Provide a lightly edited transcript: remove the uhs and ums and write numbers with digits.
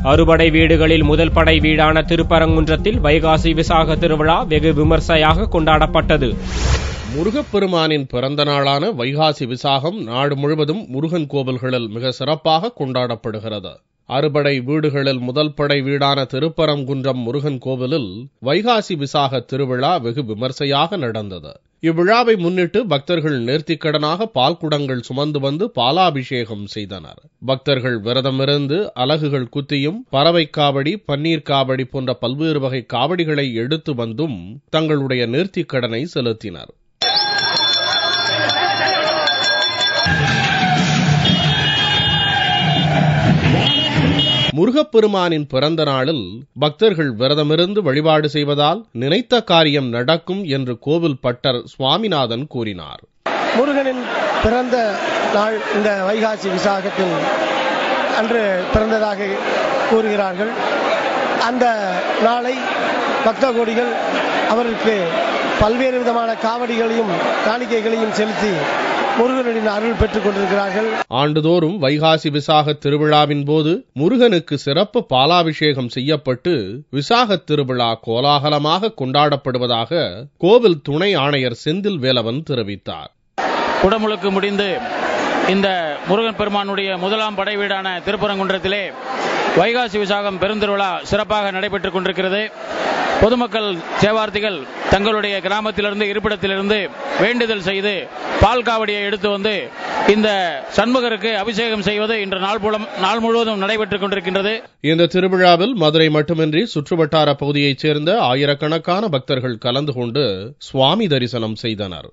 அறுபடை வீடுகளில் முதல் படை வீடான திருப்பரங்குன்றத்தில் வைகாசி விசாக திருவிழா வெகு விமர்சையாக கொண்டாடப்பட்டது. முருகப்பெருமானின் பிறந்த நாளான வைகாசி விசாகம் நாடு முழுவதும் முருகன் கோவில்களில் மிக சிறப்பாக கொண்டாடப்படுகிறது. அறுபடை வீடுகளில் முதல் படை வீடான திருப்பரங்குன்றம் முருகன் கோவிலில் வைகாசி விசாக திருவிழா வெகு விமர்சையாக நடந்தது. இவ்விழாவை முன்னிட்டு பக்தர்கள் நேர்த்திக்கடனாக பால் குடங்கள் சுமந்து வந்து பாலாபிஷேகம் செய்தனர். பக்தர்கள் விரதமிருந்து அலகுகள் குத்தியும் பறவை காவடி, பன்னீர் காவடி போன்ற பல்வேறு வகை காவடிகளை எடுத்து வந்தும் தங்களுடைய நேர்த்திக்கடனை செலுத்தினர். முருகப்பெருமானின் பிறந்த நாளில் பக்தர்கள் விரதமிருந்து வழிபாடு செய்வதால் நினைத்த காரியம் நடக்கும் என்று கோவில் பட்டர் சுவாமிநாதன் கூறினார். முருகனின் பிறந்த நாள் இந்த வைகாசி விசாகத்தில் அன்று பிறந்ததாக கூறுகிறார்கள். அந்த நாளை பக்த கோடிகள் அவருக்கு பல்வேறு விதமான காவடிகளையும் காணிக்கைகளையும் செலுத்தி முருகனின் அருள் பெற்றுக் கொண்டிருக்கிறார்கள். ஆண்டுதோறும் வைகாசி விசாக திருவிழாவின் போது முருகனுக்கு சிறப்பு பாலாபிஷேகம் செய்யப்பட்டு விசாக திருவிழா கோலாகலமாக கொண்டாடப்படுவதாக கோவில் துணை ஆணையர் செந்தில் வேலவன் தெரிவித்தார். குடமுழுக்கு முடிந்து இந்த முருகன் பெருமானுடைய முதலாம் படை வீடான திருப்பரங்குன்றத்திலே வைகாசி விசாகம் பெருந்திருவிழா சிறப்பாக நடைபெற்றுக் கொண்டிருக்கிறது. பொதுமக்கள் சேவார்த்திகள் தங்களுடைய கிராமத்திலிருந்து இருப்பிடத்திலிருந்து வேண்டுதல் செய்து பால் காவடியை எடுத்து வந்து இந்த சண்முகருக்கு அபிஷேகம் செய்வது இன்று நாள் முழுவதும் நடைபெற்றுக் கொண்டிருக்கின்றது. இந்த திருவிழாவில் மதுரை மட்டுமின்றி சுற்றுவட்டார பகுதியைச் சேர்ந்த ஆயிரக்கணக்கான பக்தர்கள் கலந்து கொண்டு சுவாமி தரிசனம் செய்தனர்.